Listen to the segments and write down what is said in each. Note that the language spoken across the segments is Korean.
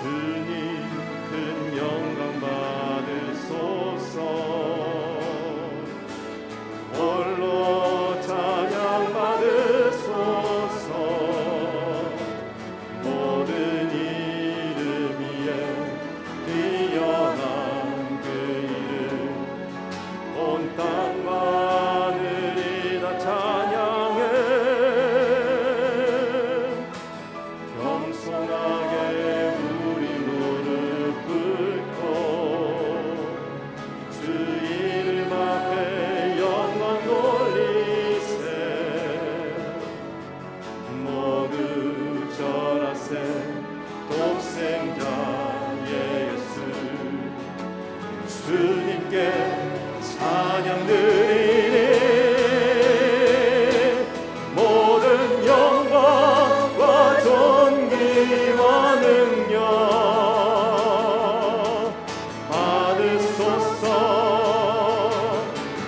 주님 큰 영광 받으소서. 홀로 찬양 받으소서. 모든 이름 위에 뛰어난 그 이름, 온 땅과 하늘이 다 찬양해. 겸손하게 우리 무릎 꿇고 주 이름 앞에 영광 돌리세. 모두 절하세. 독생자 예수 주님께 찬양 드리니 모든 영광과 존귀와 능력 받으소서.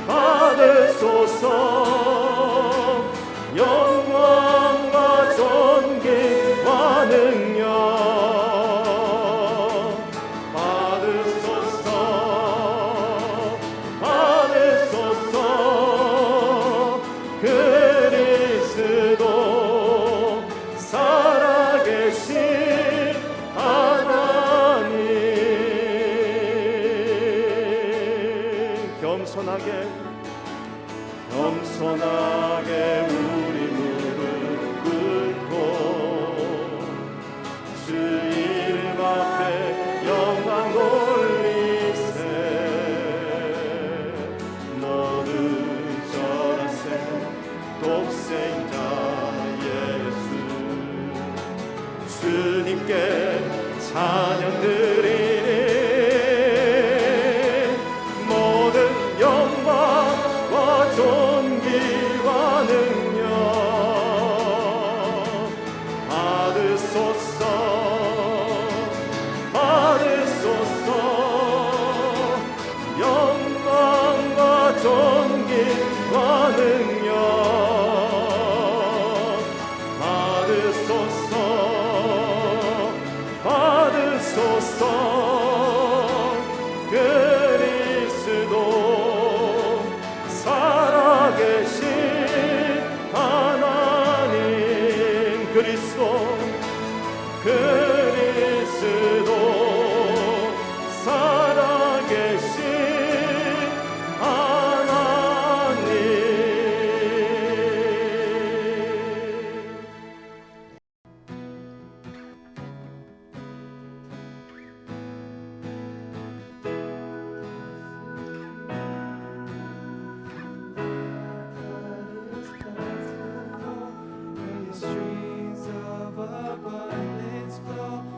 받으소서. 영광과 존귀와 능력 받으소서. 받으소서. 그리스도 살아계신 하나님. 겸손하게 우리 무릎 꿇고 주 이름 앞에 영광 돌리세. 모두 절하세. 독생자 예수 주님께 찬양 드리니 모든 영광과 존귀와 능력 받으소서. 받으소서. 영광과 존귀와 능력 받으소서. 받으소서. 그리스도 살아계신 하나님. 그리스도 살아계신 하나님. Streams of abundance flow.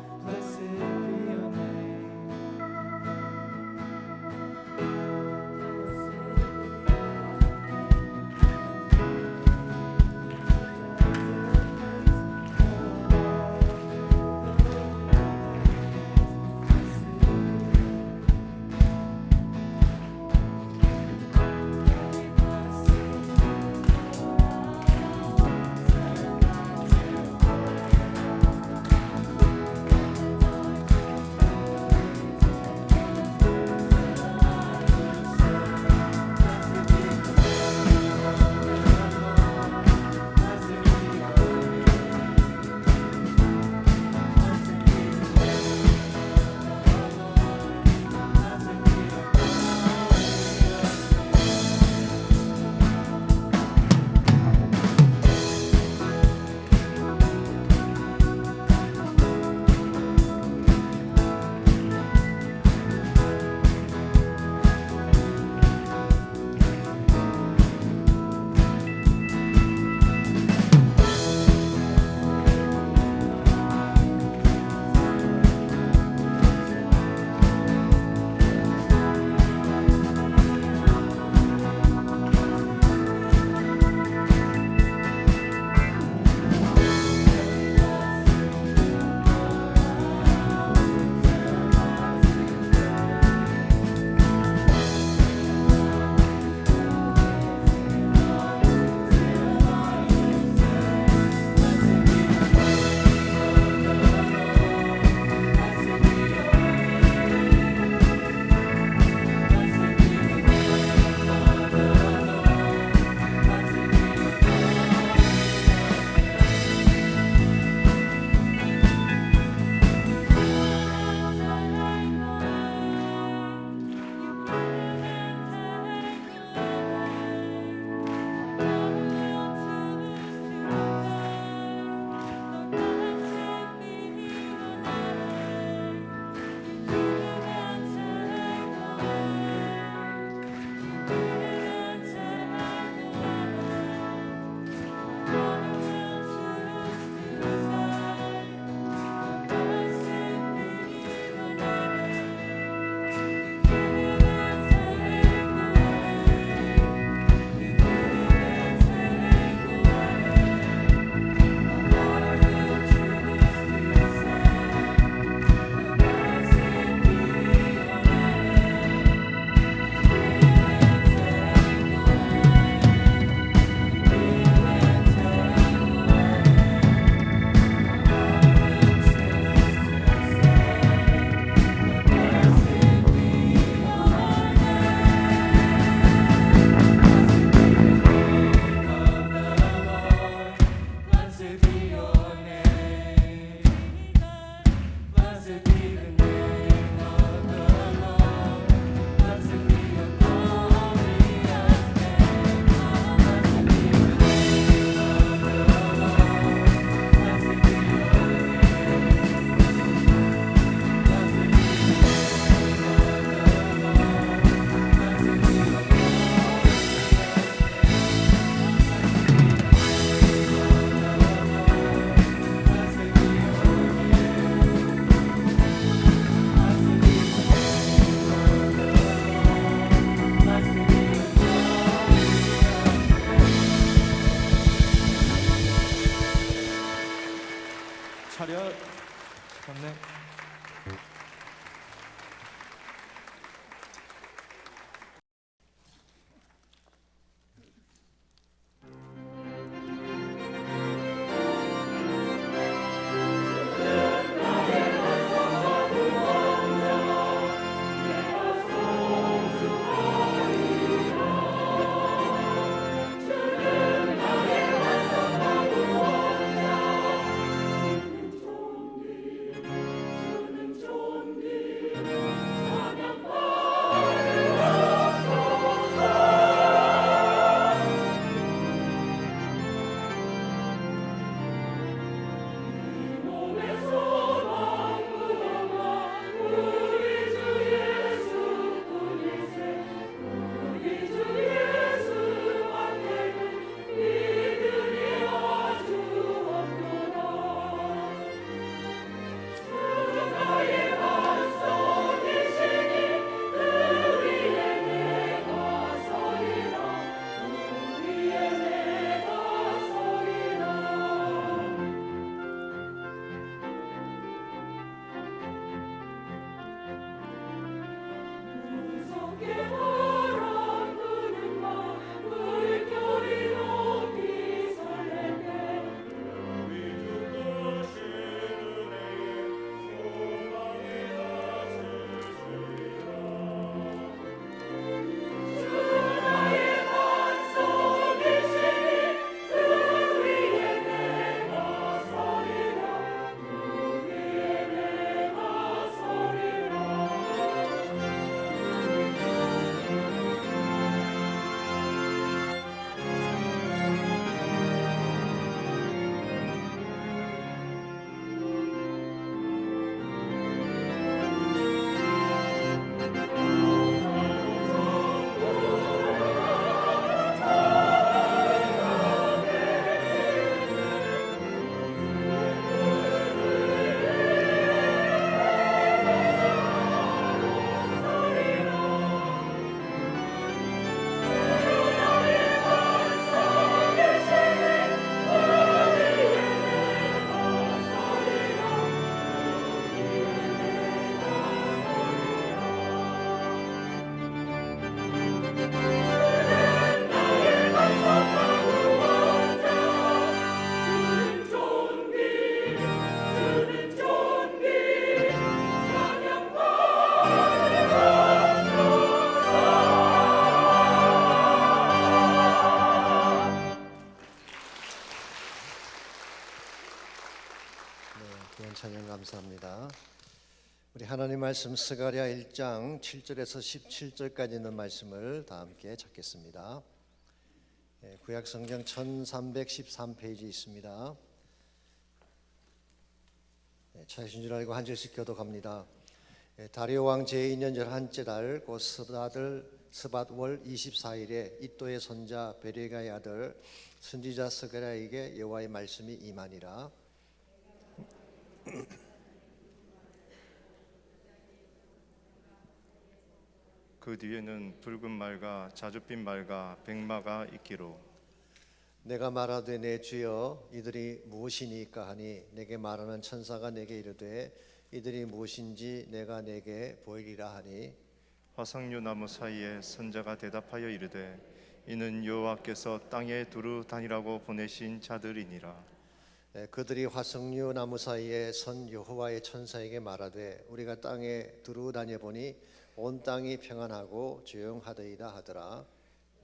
차렷. 경례. 귀한 찬양 감사합니다. 우리 하나님 말씀 스가랴 1장 7절에서 17절까지 있는 말씀을 다 함께 찾겠습니다. 구약 성경 1313페이지 있습니다. 찾으신 줄 알고 한 절씩 교독합니다. 다리오 왕 제2년 11째 달 곧 스밧월 24일에 이또의 손자 베레가의 아들 선지자 스가랴에게 여호와의 말씀이 임하니라. 그 뒤에는 붉은 말과 자줏빛 말과 백마가 있기로 내가 말하되 내 주여 이들이 무엇이니까 하니 내게 말하는 천사가 내게 이르되 이들이 무엇인지 내가 내게 보이리라 하니 화석류 나무 사이에 선자가 대답하여 이르되 이는 여호와께서 땅에 두루 다니라고 보내신 자들이니라. 그들이 화석류 나무 사이에 선 여호와의 천사에게 말하되 우리가 땅에 두루 다녀 보니 온 땅이 평안하고 조용하더이다 하더라.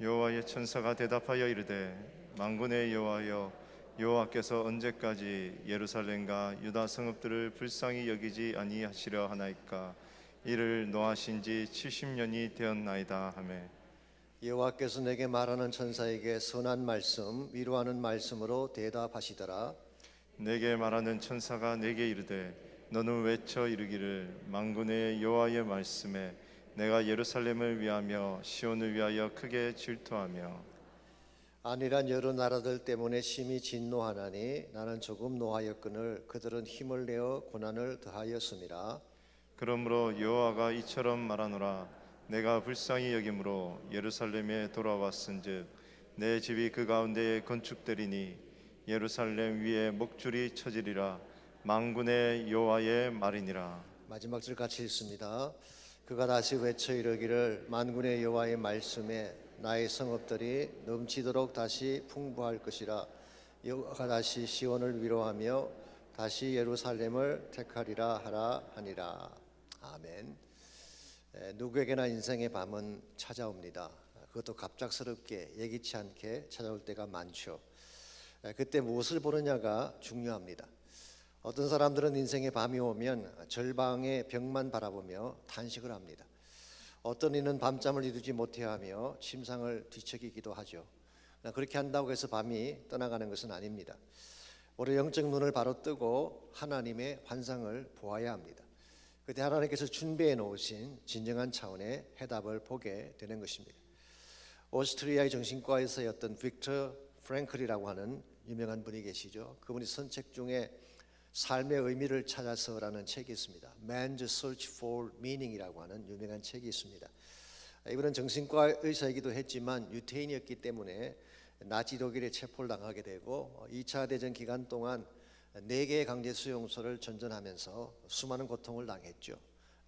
여호와의 천사가 대답하여 이르되 만군의 여호와여 여호와께서 언제까지 예루살렘과 유다 성읍들을 불쌍히 여기지 아니하시려 하나이까? 이를 노하신 지 70년이 되었나이다 하매 여호와께서 내게 말하는 천사에게 선한 말씀 위로하는 말씀으로 대답하시더라. 내게 말하는 천사가 내게 이르되 너는 외쳐 이르기를 만군의 여호와의 말씀에 내가 예루살렘을 위하며 시온을 위하여 크게 질투하며 안일한 여러 나라들 때문에 심히 진노하나니 나는 조금 노하였거늘 그들은 힘을 내어 고난을 더하였음이라. 그러므로 여호와가 이처럼 말하노라. 내가 불쌍히 여김으로 예루살렘에 돌아왔은즉 내 집이 그 가운데에 건축되리니 예루살렘 위에 목줄이 쳐지리라. 만군의 여호와의 말이니라. 마지막 줄 같이 읽습니다. 그가 다시 외쳐 이르기를 만군의 여호와의 말씀에 나의 성읍들이 넘치도록 다시 풍부할 것이라. 여호와가 다시 시온을 위로하며 다시 예루살렘을 택하리라 하라 하니라. 아멘. 누구에게나 인생의 밤은 찾아옵니다. 그것도 갑작스럽게 예기치 않게 찾아올 때가 많죠. 그때 무엇을 보느냐가 중요합니다. 어떤 사람들은 인생의 밤이 오면 절방의 벽만 바라보며 탄식을 합니다. 어떤 이는 밤잠을 이루지 못해하며 침상을 뒤척이기도 하죠. 그렇게 한다고 해서 밤이 떠나가는 것은 아닙니다. 우리 영적 눈을 바로 뜨고 하나님의 환상을 보아야 합니다. 그때 하나님께서 준비해 놓으신 진정한 차원의 해답을 보게 되는 것입니다. 오스트리아의 정신과의사였던 빅터 프랭클이라고 하는 유명한 분이 계시죠. 그분이 쓴 책 중에 삶의 의미를 찾아서라는 책이 있습니다. Man's Search for Meaning이라고 하는 유명한 책이 있습니다. 이분은 정신과 의사이기도 했지만 유태인이었기 때문에 나치 독일에 체포를 당하게 되고 2차 대전 기간 동안 4개의 강제 수용소를 전전하면서 수많은 고통을 당했죠.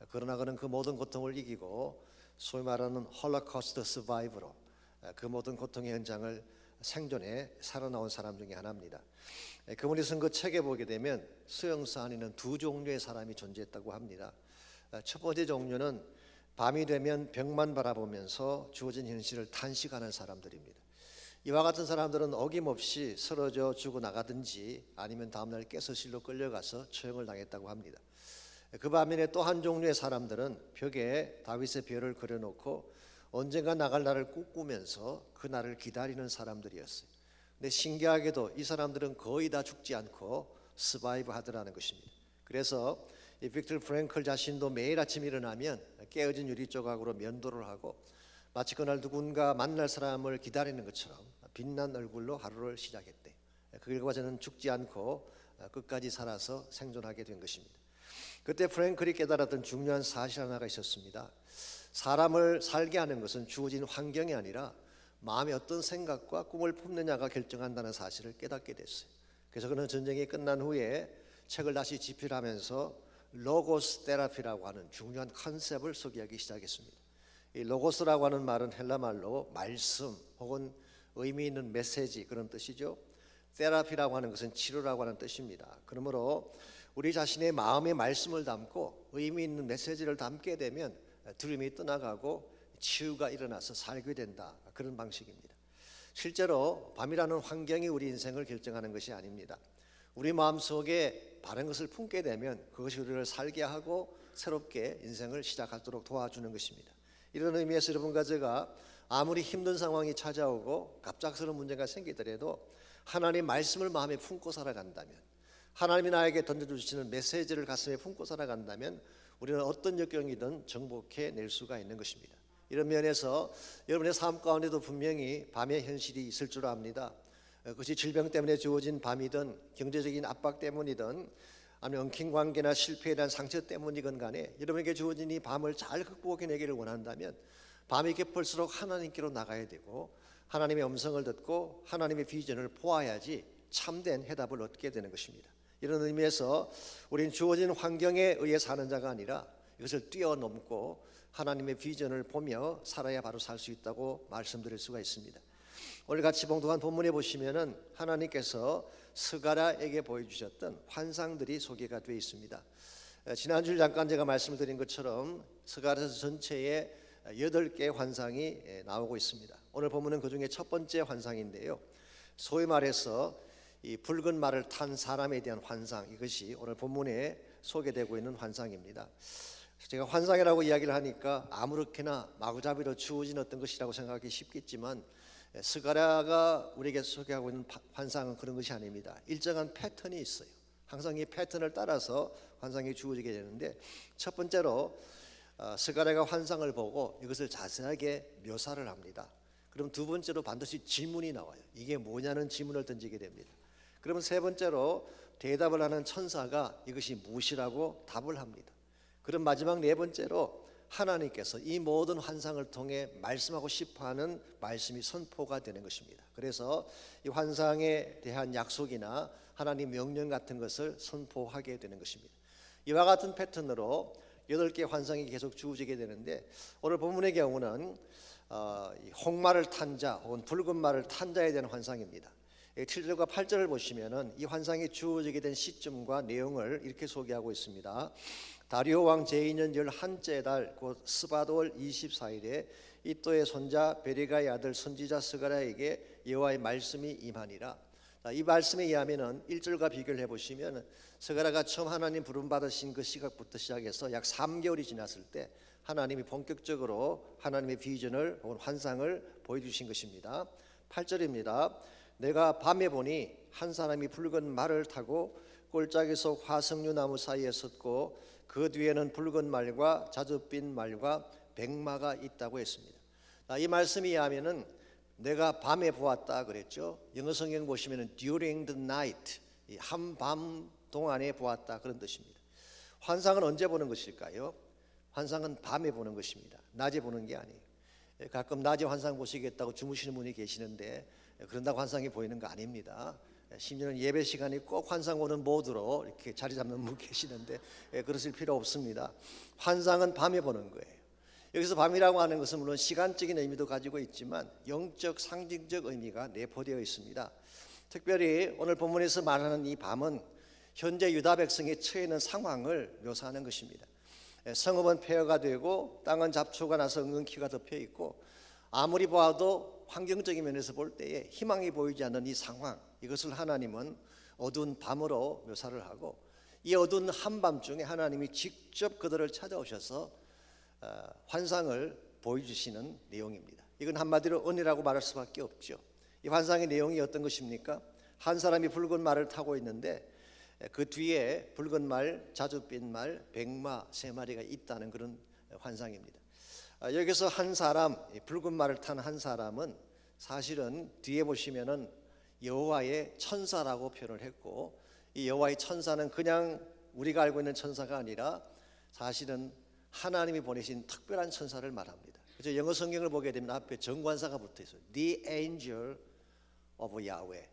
그러나 그는 그 모든 고통을 이기고 소위 말하는 홀로코스트 서바이버로 그 모든 고통의 현장을 생존해 살아나온 사람 중에 하나입니다. 그분이 쓴 그 책에 보게 되면 수용소 안에는 2종류의 사람이 존재했다고 합니다. 첫 번째 종류는 밤이 되면 벽만 바라보면서 주어진 현실을 탄식하는 사람들입니다. 이와 같은 사람들은 어김없이 쓰러져 죽어나가든지 아니면 다음날 깨서실로 끌려가서 처형을 당했다고 합니다. 그 반면에 또 한 종류의 사람들은 벽에 다윗의 별을 그려놓고 언젠가 나갈 날을 꿈꾸면서 그 날을 기다리는 사람들이었어요. 근데 신기하게도 이 사람들은 거의 다 죽지 않고 서바이브 하더라는 것입니다. 그래서 이 빅터 프랭클 자신도 매일 아침 일어나면 깨어진 유리 조각으로 면도를 하고 마치 그날 누군가 만날 사람을 기다리는 것처럼 빛난 얼굴로 하루를 시작했대. 그 결과 저는 죽지 않고 끝까지 살아서 생존하게 된 것입니다. 그때 프랭클이 깨달았던 중요한 사실 하나가 있었습니다. 사람을 살게 하는 것은 주어진 환경이 아니라 마음에 어떤 생각과 꿈을 품느냐가 결정한다는 사실을 깨닫게 됐어요. 그래서 그는 전쟁이 끝난 후에 책을 다시 집필하면서 로고스 테라피라고 하는 중요한 컨셉을 소개하기 시작했습니다. 이 로고스라고 하는 말은 헬라 말로 말씀 혹은 의미 있는 메시지 그런 뜻이죠. 테라피라고 하는 것은 치료라고 하는 뜻입니다. 그러므로 우리 자신의 마음의 말씀을 담고 의미 있는 메시지를 담게 되면 두려움이 떠나가고 치유가 일어나서 살게 된다. 그런 방식입니다. 실제로 밤이라는 환경이 우리 인생을 결정하는 것이 아닙니다. 우리 마음속에 바른 것을 품게 되면 그것이 우리를 살게 하고 새롭게 인생을 시작하도록 도와주는 것입니다. 이런 의미에서 여러분과 제가 아무리 힘든 상황이 찾아오고 갑작스러운 문제가 생기더라도 하나님 말씀을 마음에 품고 살아간다면, 하나님이 나에게 던져주시는 메시지를 가슴에 품고 살아간다면 우리는 어떤 역경이든 정복해낼 수가 있는 것입니다. 이런 면에서 여러분의 삶 가운데도 분명히 밤의 현실이 있을 줄 압니다. 그것이 질병 때문에 주어진 밤이든 경제적인 압박 때문이든 아니면 엉킨 관계나 실패에 대한 상처 때문이건 간에 여러분에게 주어진 이 밤을 잘 극복해내기를 원한다면 밤이 깊을수록 하나님께로 나가야 되고 하나님의 음성을 듣고 하나님의 비전을 보아야지 참된 해답을 얻게 되는 것입니다. 이런 의미에서 우리는 주어진 환경에 의해 사는 자가 아니라 이것을 뛰어넘고 하나님의 비전을 보며 살아야 바로 살 수 있다고 말씀드릴 수가 있습니다. 오늘 같이 봉독한 본문에 보시면은 하나님께서 스가랴에게 보여주셨던 환상들이 소개가 되어 있습니다. 지난주 잠깐 제가 말씀을 드린 것처럼 스가랴서 전체에 8개의 환상이 나오고 있습니다. 오늘 본문은 그 중에 첫 번째 환상인데요. 소위 말해서 이 붉은 말을 탄 사람에 대한 환상, 이것이 오늘 본문에 소개되고 있는 환상입니다. 제가 환상이라고 이야기를 하니까 아무렇게나 마구잡이로 주어진 어떤 것이라고 생각하기 쉽겠지만, 스가랴가 우리에게 소개하고 있는 환상은 그런 것이 아닙니다. 일정한 패턴이 있어요. 항상 이 패턴을 따라서 환상이 주어지게 되는데, 첫 번째로 스가랴가 환상을 보고 이것을 자세하게 묘사를 합니다. 그럼 두 번째로 반드시 질문이 나와요. 이게 뭐냐는 질문을 던지게 됩니다. 그러면 세 번째로 대답을 하는 천사가 이것이 무엇이라고 답을 합니다. 그럼 마지막 네 번째로 하나님께서 이 모든 환상을 통해 말씀하고 싶어하는 말씀이 선포가 되는 것입니다. 그래서 이 환상에 대한 약속이나 하나님 명령 같은 것을 선포하게 되는 것입니다. 이와 같은 패턴으로 8개의 환상이 계속 주어지게 되는데, 오늘 본문의 경우는 홍말을 탄 자 혹은 붉은 말을 탄 자에 대한 환상입니다. 7절과 8절을 보시면은 이 환상이 주어지게 된 시점과 내용을 이렇게 소개하고 있습니다. 다리오 왕 제2년 11째 달 곧 스바드월 24일에 이또의 손자 베리가의 아들 선지자 스가랴에게 여호와의 말씀이 임하니라. 이 말씀에 의하면은 1절과 비교를 해보시면 스가랴가 처음 하나님 부름 받으신 그 시각부터 시작해서 약 3개월이 지났을 때 하나님이 본격적으로 하나님의 비전을 혹은 환상을 보여주신 것입니다. 8절입니다. 내가 밤에 보니 한 사람이 붉은 말을 타고 꼴짝에서 화석류 나무 사이에 섰고 그 뒤에는 붉은 말과 자줏빛 말과 백마가 있다고 했습니다. 이 말씀에 의하면은 내가 밤에 보았다 그랬죠. 영어 성경 보시면은 during the night, 한밤 동안에 보았다 그런 뜻입니다. 환상은 언제 보는 것일까요? 환상은 밤에 보는 것입니다. 낮에 보는 게 아니에요. 가끔 낮에 환상 보시겠다고 주무시는 분이 계시는데 그런다고 환상이 보이는 거 아닙니다. 심지어는 예배 시간이 꼭 환상 오는 모드로 이렇게 자리 잡는 분 계시는데 그러실 필요 없습니다. 환상은 밤에 보는 거예요. 여기서 밤이라고 하는 것은 물론 시간적인 의미도 가지고 있지만 영적 상징적 의미가 내포되어 있습니다. 특별히 오늘 본문에서 말하는 이 밤은 현재 유다 백성이 처해 있는 상황을 묘사하는 것입니다. 성읍은 폐허가 되고 땅은 잡초가 나서 은근키가 덮여 있고, 아무리 보아도 환경적인 면에서 볼 때에 희망이 보이지 않는 이 상황, 이것을 하나님은 어두운 밤으로 묘사를 하고, 이 어두운 한밤중에 하나님이 직접 그들을 찾아오셔서 환상을 보여주시는 내용입니다. 이건 한마디로 은혜라고 말할 수밖에 없죠. 이 환상의 내용이 어떤 것입니까? 한 사람이 붉은 말을 타고 있는데 그 뒤에 붉은 말, 자줏빛 말, 백마 3마리가 있다는 그런 환상입니다. 여기서 한 사람, 붉은 말을 탄 한 사람은 사실은 뒤에 보시면은 여호와의 천사라고 표현을 했고, 이 여호와의 천사는 그냥 우리가 알고 있는 천사가 아니라 사실은 하나님이 보내신 특별한 천사를 말합니다. 그래서 영어 성경을 보게 되면 앞에 정관사가 붙어 있어요. The angel of Yahweh,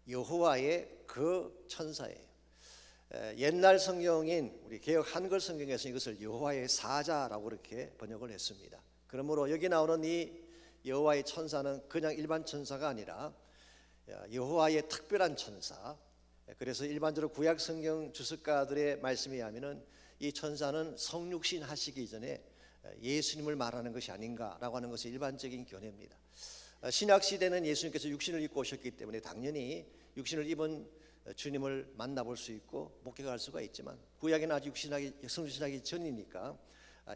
여호와의 그 천사예요. 옛날 성경인 우리 개역 한글 성경에서 이것을 여호와의 사자라고 그렇게 번역을 했습니다. 그러므로 여기 나오는 이 여호와의 천사는 그냥 일반 천사가 아니라 여호와의 특별한 천사. 그래서 일반적으로 구약 성경 주석가들의 말씀에 의하면은 이 천사는 성육신 하시기 전에 예수님을 말하는 것이 아닌가라고 하는 것이 일반적인 견해입니다. 신약 시대는 예수님께서 육신을 입고 오셨기 때문에 당연히 육신을 입은 주님을 만나볼 수 있고 목격할 수가 있지만, 구약에는 아직 성육신하기 전이니까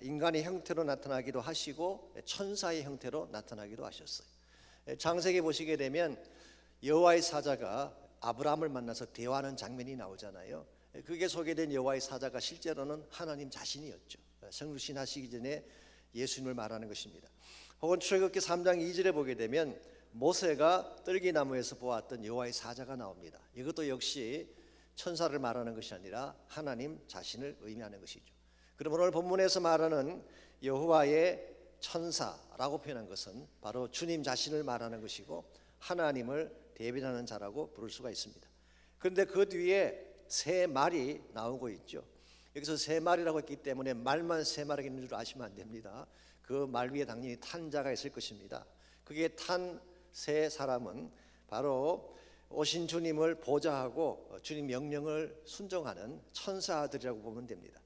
인간의 형태로 나타나기도 하시고 천사의 형태로 나타나기도 하셨어요. 창세기 보시게 되면 여호와의 사자가 아브라함을 만나서 대화하는 장면이 나오잖아요. 그게 소개된 여호와의 사자가 실제로는 하나님 자신이었죠. 성육신 하시기 전에 예수님을 말하는 것입니다. 혹은 출애굽기 3장 2절에 보게 되면 모세가 떨기나무에서 보았던 여호와의 사자가 나옵니다. 이것도 역시 천사를 말하는 것이 아니라 하나님 자신을 의미하는 것이죠. 그러므로 오늘 본문에서 말하는 여호와의 천사라고 표현한 것은 바로 주님 자신을 말하는 것이고 하나님을 대변하는 자라고 부를 수가 있습니다. 그런데 그 뒤에 3마리 나오고 있죠. 여기서 3마리라고 했기 때문에 말만 3마리가 있는 줄 아시면 안 됩니다. 그 말 위에 당연히 탄 자가 있을 것입니다. 그게 탄 3사람은 바로 오신 주님을 보좌하고 주님 명령을 순종하는 천사들이라고 보면 됩니다.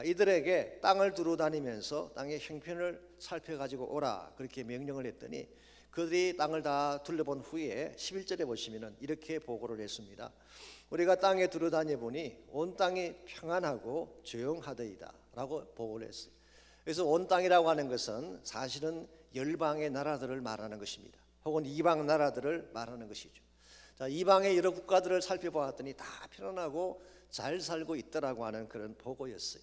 이들에게 땅을 두루 다니면서 땅의 형편을 살펴가지고 오라 그렇게 명령을 했더니 그들이 땅을 다 둘러본 후에 11절에 보시면은 이렇게 보고를 했습니다. 우리가 땅에 두루다녀 보니 온 땅이 평안하고 조용하더이다 라고 보고를 했어요. 그래서 온 땅이라고 하는 것은 사실은 열방의 나라들을 말하는 것입니다. 혹은 이방 나라들을 말하는 것이죠. 자, 이방의 여러 국가들을 살펴보았더니 다 편안하고 잘 살고 있더라고 하는 그런 보고였어요.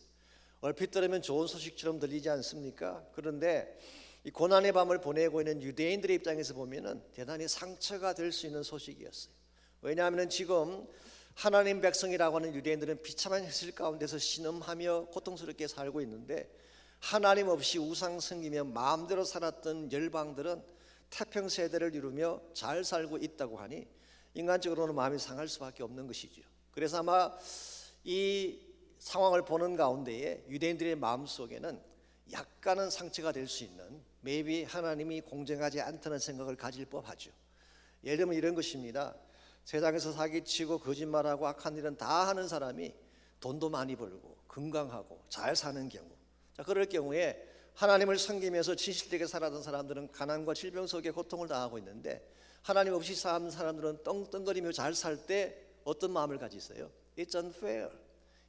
얼핏 들으면 좋은 소식처럼 들리지 않습니까? 그런데 이 고난의 밤을 보내고 있는 유대인들의 입장에서 보면은 대단히 상처가 될 수 있는 소식이었어요. 왜냐하면 지금 하나님 백성이라고 하는 유대인들은 비참한 현실 가운데서 신음하며 고통스럽게 살고 있는데, 하나님 없이 우상 섬기며 마음대로 살았던 열방들은 태평 세대를 이루며 잘 살고 있다고 하니 인간적으로는 마음이 상할 수밖에 없는 것이죠. 그래서 아마 이 상황을 보는 가운데에 유대인들의 마음속에는 약간은 상처가 될 수 있는, maybe 하나님이 공정하지 않다는 생각을 가질 법하죠. 예를 들면 이런 것입니다. 세상에서 사기치고 거짓말하고 악한 일은 다 하는 사람이 돈도 많이 벌고 건강하고 잘 사는 경우, 자, 그럴 경우에 하나님을 섬기면서 진실되게 살았던 사람들은 가난과 질병 속에 고통을 당하고 있는데, 하나님 없이 사는 사람들은 떵떵거리며 잘 살 때 어떤 마음을 가지세요? It's unfair.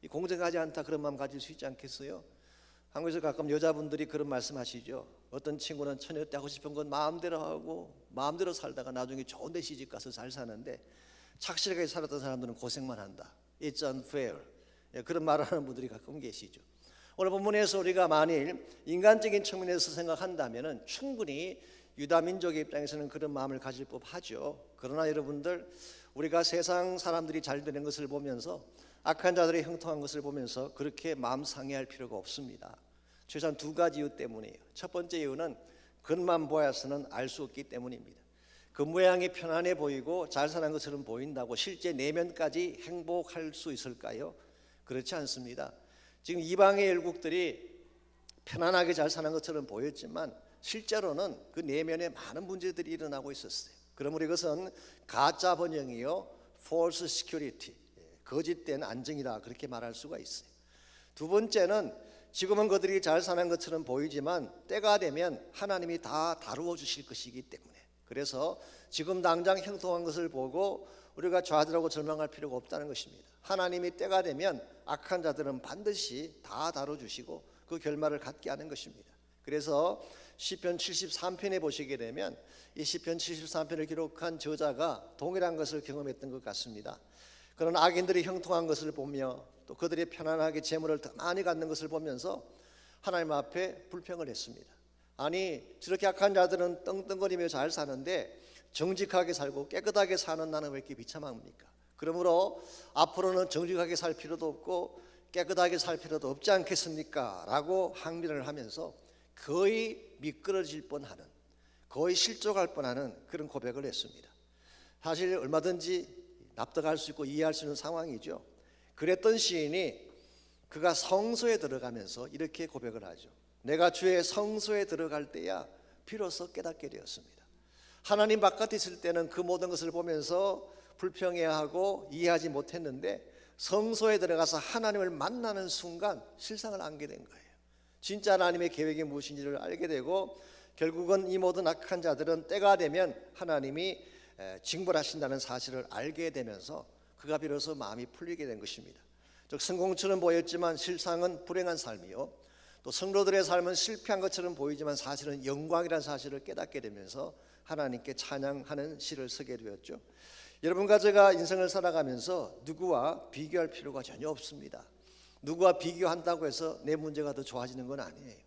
공정하지 않다, 그런 마음 가질 수 있지 않겠어요? 한국에서 가끔 여자분들이 그런 말씀하시죠. 어떤 친구는 처녀 때 하고 싶은 건 마음대로 하고 마음대로 살다가 나중에 좋은 데 시집 가서 잘 사는데 착실하게 살았던 사람들은 고생만 한다. It's unfair. 그런 말을 하는 분들이 가끔 계시죠. 오늘 본문에서 우리가 만일 인간적인 측면에서 생각한다면 충분히 유다 민족의 입장에서는 그런 마음을 가질 법하죠. 그러나 여러분들, 우리가 세상 사람들이 잘 되는 것을 보면서, 악한 자들이 형통한 것을 보면서 그렇게 마음 상해할 필요가 없습니다. 최소한 두 가지 이유 때문이에요. 첫 번째 이유는 겉만 보아서는 알 수 없기 때문입니다. 그 모양이 편안해 보이고 잘 사는 것처럼 보인다고 실제 내면까지 행복할 수 있을까요? 그렇지 않습니다. 지금 이방의 열국들이 편안하게 잘 사는 것처럼 보였지만 실제로는 그 내면에 많은 문제들이 일어나고 있었어요. 그러므로 이것은 가짜 번영이요, false security, 거짓된 안정이다, 그렇게 말할 수가 있어요. 두 번째는 지금은 그들이 잘 사는 것처럼 보이지만 때가 되면 하나님이 다 다루어 주실 것이기 때문에, 그래서 지금 당장 형통한 것을 보고 우리가 좌절하고 절망할 필요가 없다는 것입니다. 하나님이 때가 되면 악한 자들은 반드시 다 다뤄주시고 그 결말을 갖게 하는 것입니다. 그래서 시편 73편에 보시게 되면 이 시편 73편을 기록한 저자가 동일한 것을 경험했던 것 같습니다. 그런 악인들이 형통한 것을 보며 또 그들이 편안하게 재물을 더 많이 갖는 것을 보면서 하나님 앞에 불평을 했습니다. 아니, 저렇게 악한 자들은 떵떵거리며 잘 사는데 정직하게 살고 깨끗하게 사는 나는 왜 이렇게 비참합니까? 그러므로 앞으로는 정직하게 살 필요도 없고 깨끗하게 살 필요도 없지 않겠습니까? 라고 항변을 하면서 거의 미끄러질 뻔하는, 거의 실족할 뻔하는 그런 고백을 했습니다. 사실 얼마든지 납득할 수 있고 이해할 수 있는 상황이죠. 그랬던 시인이 그가 성소에 들어가면서 이렇게 고백을 하죠. 내가 주의 성소에 들어갈 때야 비로소 깨닫게 되었습니다. 하나님 바깥에 있을 때는 그 모든 것을 보면서 불평해하고 이해하지 못했는데 성소에 들어가서 하나님을 만나는 순간 실상을 알게 된 거예요. 진짜 하나님의 계획이 무엇인지를 알게 되고, 결국은 이 모든 악한 자들은 때가 되면 하나님이 징벌하신다는 사실을 알게 되면서 그가 비로소 마음이 풀리게 된 것입니다. 즉 성공처럼 보였지만 실상은 불행한 삶이요, 또 성도들의 삶은 실패한 것처럼 보이지만 사실은 영광이라는 사실을 깨닫게 되면서 하나님께 찬양하는 시를 쓰게 되었죠. 여러분과 제가 인생을 살아가면서 누구와 비교할 필요가 전혀 없습니다. 누구와 비교한다고 해서 내 문제가 더 좋아지는 건 아니에요.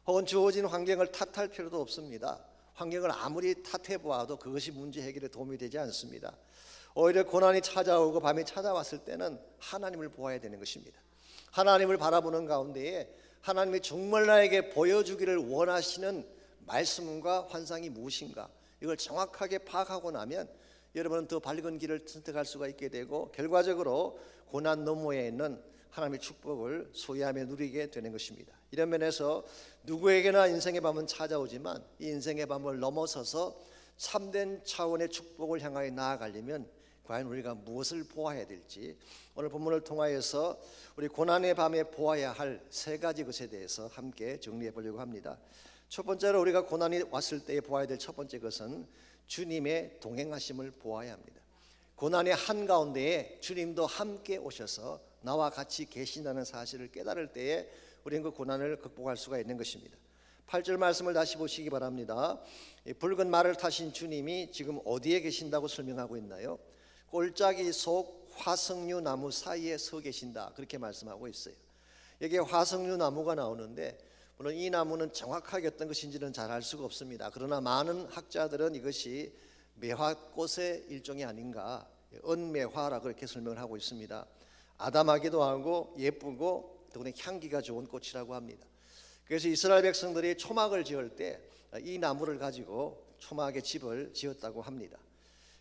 혹은 주어진 환경을 탓할 필요도 없습니다. 환경을 아무리 탓해 보아도 그것이 문제 해결에 도움이 되지 않습니다. 오히려 고난이 찾아오고 밤이 찾아왔을 때는 하나님을 보아야 되는 것입니다. 하나님을 바라보는 가운데에 하나님이 정말 나에게 보여주기를 원하시는 말씀과 환상이 무엇인가, 이걸 정확하게 파악하고 나면 여러분은 더 밝은 길을 선택할 수가 있게 되고 결과적으로 고난 너머에 있는 하나님의 축복을 소유하며 누리게 되는 것입니다. 이런 면에서 누구에게나 인생의 밤은 찾아오지만 이 인생의 밤을 넘어서서 참된 차원의 축복을 향하여 나아가려면 과연 우리가 무엇을 보아야 될지, 오늘 본문을 통하여서 우리 고난의 밤에 보아야 할 세 가지 것에 대해서 함께 정리해 보려고 합니다. 첫 번째로 우리가 고난이 왔을 때에 보아야 될 첫 번째 것은 주님의 동행하심을 보아야 합니다. 고난의 한가운데에 주님도 함께 오셔서 나와 같이 계신다는 사실을 깨달을 때에 우리는 그 고난을 극복할 수가 있는 것입니다. 8절 말씀을 다시 보시기 바랍니다. 붉은 말을 타신 주님이 지금 어디에 계신다고 설명하고 있나요? 골짜기 속 화석류 나무 사이에 서 계신다, 그렇게 말씀하고 있어요. 여기에 화석류 나무가 나오는데 물론 이 나무는 정확하게 어떤 것인지는 잘 알 수가 없습니다. 그러나 많은 학자들은 이것이 매화꽃의 일종이 아닌가, 은매화라고 그렇게 설명을 하고 있습니다. 아담하기도 하고 예쁘고 더구나 향기가 좋은 꽃이라고 합니다. 그래서 이스라엘 백성들이 초막을 지을 때 이 나무를 가지고 초막의 집을 지었다고 합니다.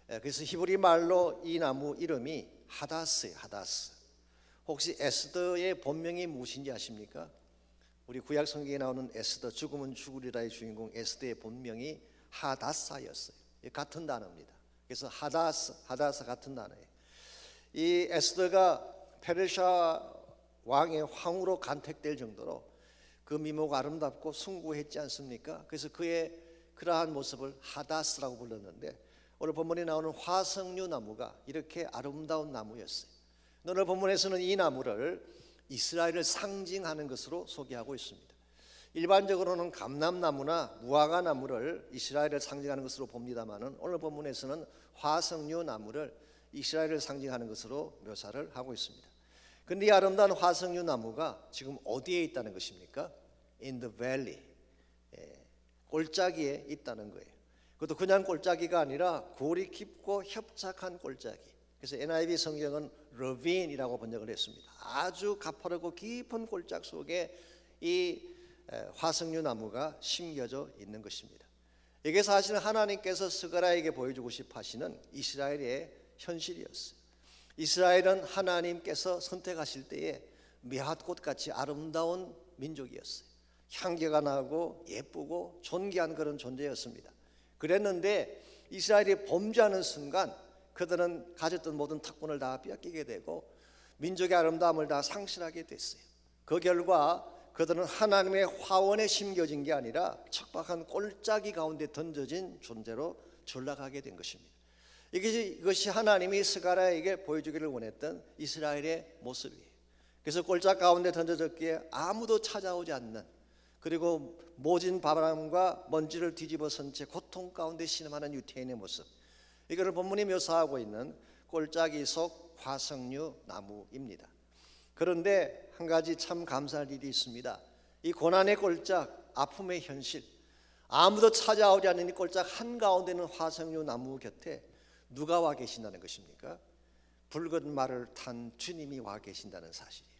그래서 히브리 말로 이 나무 이름이 하다스예요. 하다스. 혹시 에스더의 본명이 무엇인지 아십니까? 우리 구약 성경에 나오는 에스더, 죽으면 죽으리라의 주인공 에스더의 본명이 하다사였어요. 같은 단어입니다. 그래서 하다사 같은 단어예요. 이 에스더가 페르시아 왕의 황후로 간택될 정도로 그 미모가 아름답고 숭고했지 않습니까? 그래서 그의 그러한 모습을 하다스라고 불렀는데 오늘 본문에 나오는 화석류 나무가 이렇게 아름다운 나무였어요. 오늘 본문에서는 이 나무를 이스라엘을 상징하는 것으로 소개하고 있습니다. 일반적으로는 감람나무나 무화과 나무를 이스라엘을 상징하는 것으로 봅니다만은 오늘 본문에서는 화석류 나무를 이스라엘을 상징하는 것으로 묘사를 하고 있습니다. 근데 이 아름다운 화석류 나무가 지금 어디에 있다는 것입니까? In the valley, 골짜기에 있다는 거예요. 그것도 그냥 골짜기가 아니라 골이 깊고 협착한 골짜기. 그래서 NIV 성경은 러빈이라고 번역을 했습니다. 아주 가파르고 깊은 골짜기 속에 이 화석류 나무가 심겨져 있는 것입니다. 이게 사실은 하나님께서 스가랴에게 보여주고 싶어 하시는 이스라엘의 현실이었어요. 이스라엘은 하나님께서 선택하실 때에 매화꽃같이 아름다운 민족이었어요. 향기가 나고 예쁘고 존귀한 그런 존재였습니다. 그랬는데 이스라엘이 범죄하는 순간 그들은 가졌던 모든 특권을 다 뺏기게 되고 민족의 아름다움을 다 상실하게 됐어요. 그 결과 그들은 하나님의 화원에 심겨진 게 아니라 척박한 골짜기 가운데 던져진 존재로 전락하게 된 것입니다. 이것이 하나님이 스가랴에게 보여주기를 원했던 이스라엘의 모습이에요. 그래서 골짜기 가운데 던져졌기에 아무도 찾아오지 않는, 그리고 모진 바람과 먼지를 뒤집어선 채 고통 가운데 신음하는 유태인의 모습, 이거를 본문이 묘사하고 있는 골짜기 속 화석류 나무입니다. 그런데 한 가지 참 감사할 일이 있습니다. 이 고난의 골짝, 아픔의 현실, 아무도 찾아오지 않는 이 골짝 한가운데 있는 화석류 나무 곁에 누가 와 계신다는 것입니까? 붉은 말을 탄 주님이 와 계신다는 사실이에요.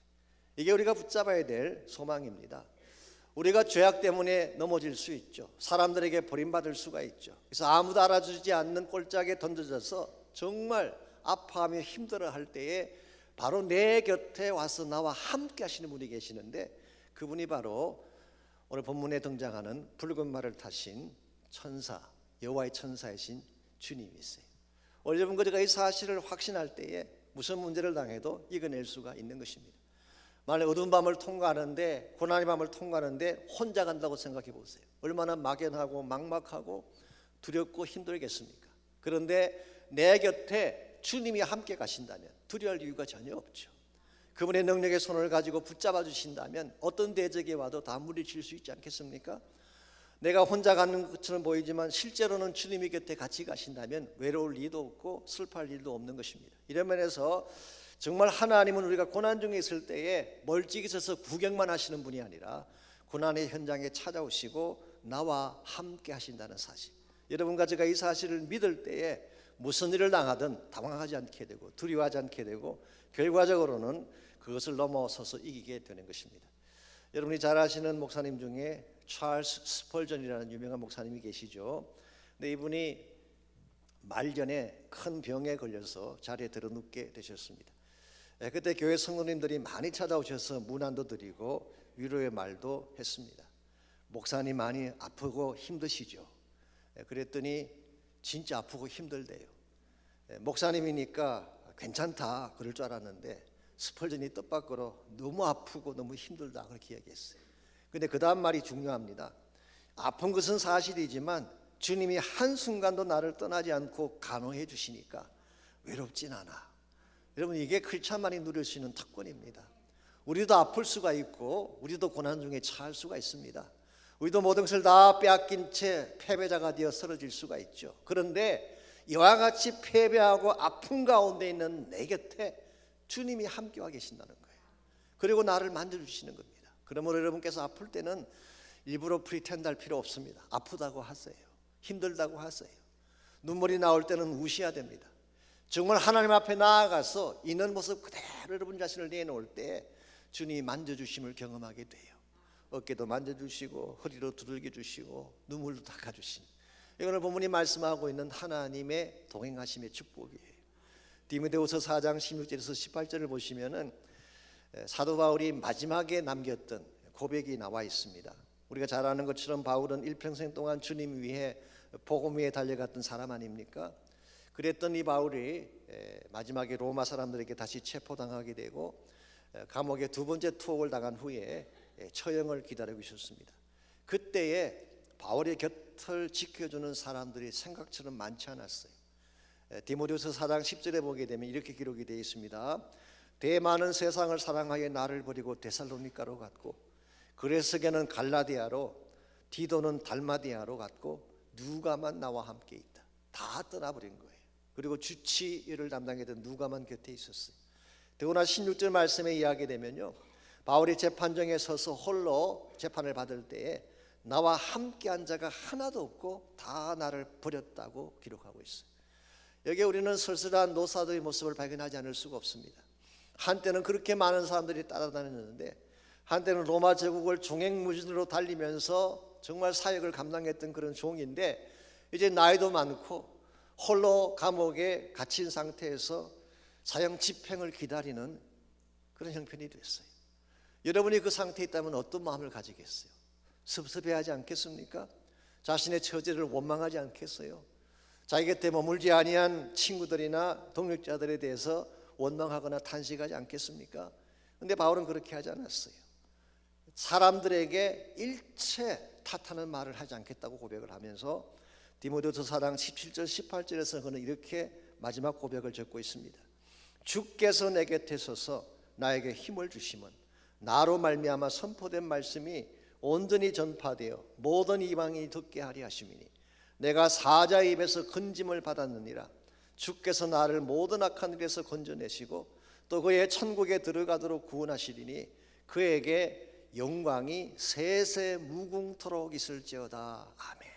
이게 우리가 붙잡아야 될 소망입니다. 우리가 죄악 때문에 넘어질 수 있죠. 사람들에게 버림받을 수가 있죠. 그래서 아무도 알아주지 않는 골짜기에 던져져서 정말 아파하며 힘들어할 때에 바로 내 곁에 와서 나와 함께 하시는 분이 계시는데 그분이 바로 오늘 본문에 등장하는 붉은 말을 타신 천사, 여호와의 천사이신 주님이세요. 오늘 여러분 우리가 이 사실을 확신할 때에 무슨 문제를 당해도 이겨낼 수가 있는 것입니다. 만약 어두운 밤을 통과하는데, 고난의 밤을 통과하는데 혼자 간다고 생각해 보세요. 얼마나 막연하고 막막하고 두렵고 힘들겠습니까? 그런데 내 곁에 주님이 함께 가신다면 두려울 이유가 전혀 없죠. 그분의 능력의 손을 가지고 붙잡아 주신다면 어떤 대적이 와도 다 물리칠 수 있지 않겠습니까? 내가 혼자 가는 것처럼 보이지만 실제로는 주님이 곁에 같이 가신다면 외로울 일도 없고 슬퍼할 일도 없는 것입니다. 이런 면에서 정말 하나님은 우리가 고난 중에 있을 때에 멀찍이 서서 구경만 하시는 분이 아니라 고난의 현장에 찾아오시고 나와 함께 하신다는 사실, 여러분과 제가 이 사실을 믿을 때에 무슨 일을 당하든 당황하지 않게 되고 두려워하지 않게 되고 결과적으로는 그것을 넘어서서 이기게 되는 것입니다. 여러분이 잘 아시는 목사님 중에 찰스 스펄전이라는 유명한 목사님이 계시죠. 근데 이분이 말년에 큰 병에 걸려서 자리에 들어눕게 되셨습니다. 그때 교회 성도님들이 많이 찾아오셔서 문안도 드리고 위로의 말도 했습니다. 목사님 많이 아프고 힘드시죠? 그랬더니 진짜 아프고 힘들대요. 목사님이니까 괜찮다 그럴 줄 알았는데 스펄전이 뜻밖으로 너무 아프고 너무 힘들다 그렇게 이야기했어요. 근데 그 다음 말이 중요합니다. 아픈 것은 사실이지만 주님이 한순간도 나를 떠나지 않고 간호해 주시니까 외롭진 않아. 여러분, 이게 크리스찬만이 누릴 수 있는 특권입니다. 우리도 아플 수가 있고 우리도 고난 중에 처할 수가 있습니다. 우리도 모든 것을 다 빼앗긴 채 패배자가 되어 쓰러질 수가 있죠. 그런데 이와 같이 패배하고 아픈 가운데 있는 내 곁에 주님이 함께와 계신다는 거예요. 그리고 나를 만져주시는 겁니다. 그러므로 여러분께서 아플 때는 일부러 프리텐드할 필요 없습니다. 아프다고 하세요. 힘들다고 하세요. 눈물이 나올 때는 우셔야 됩니다. 정말 하나님 앞에 나아가서 있는 모습 그대로 여러분 자신을 내놓을 때 주님이 만져주심을 경험하게 돼요. 어깨도 만져주시고 허리로 두들겨 주시고 눈물도 닦아주신, 이거는 본문이 말씀하고 있는 하나님의 동행하심의 축복이에요. 디모데후서 4장 16절에서 18절을 보시면은 사도 바울이 마지막에 남겼던 고백이 나와 있습니다. 우리가 잘 아는 것처럼 바울은 일평생 동안 주님 위해 복음 위에 달려갔던 사람 아닙니까? 그랬던 이 바울이 마지막에 로마 사람들에게 다시 체포당하게 되고 감옥에 두 번째 투옥을 당한 후에 처형을 기다리고 있었습니다. 그때에 바울의 곁을 지켜주는 사람들이 생각처럼 많지 않았어요. 디모데후서 4장 10절에 보게 되면 이렇게 기록이 되어 있습니다. 대마는 세상을 사랑하여 나를 버리고 데살로니가로 갔고, 그레스게는 갈라디아로, 디도는 달마디아로 갔고, 누가만 나와 함께 있다. 다 떠나버린 거예요. 그리고 주치의를 담당했던 누가만 곁에 있었어요. 더구나 16절 말씀에 이야기 되면요, 바울이 재판정에 서서 홀로 재판을 받을 때에 나와 함께한 자가 하나도 없고 다 나를 버렸다고 기록하고 있어요. 여기에 우리는 쓸쓸한 노사도의 모습을 발견하지 않을 수가 없습니다. 한때는 그렇게 많은 사람들이 따라다녔는데, 한때는 로마 제국을 종횡무진으로 달리면서 정말 사역을 감당했던 그런 종인데, 이제 나이도 많고 홀로 감옥에 갇힌 상태에서 사형 집행을 기다리는 그런 형편이 됐어요. 여러분이 그 상태에 있다면 어떤 마음을 가지겠어요? 섭섭해하지 않겠습니까? 자신의 처지를 원망하지 않겠어요? 자기 곁에 머물지 아니한 친구들이나 동역자들에 대해서 원망하거나 탄식하지 않겠습니까? 그런데 바울은 그렇게 하지 않았어요. 사람들에게 일체 탓하는 말을 하지 않겠다고 고백을 하면서 디모데후서 4장 17절 18절에서 그는 이렇게 마지막 고백을 적고 있습니다. 주께서 내 곁에 서서 나에게 힘을 주심은 나로 말미암아 선포된 말씀이 온전히 전파되어 모든 이방인이 듣게 하리 하심이니, 내가 사자의 입에서 건짐을 받았느니라. 주께서 나를 모든 악한 일에서 건져내시고 또 그의 천국에 들어가도록 구원하시리니 그에게 영광이 세세 무궁토록 있을지어다. 아멘.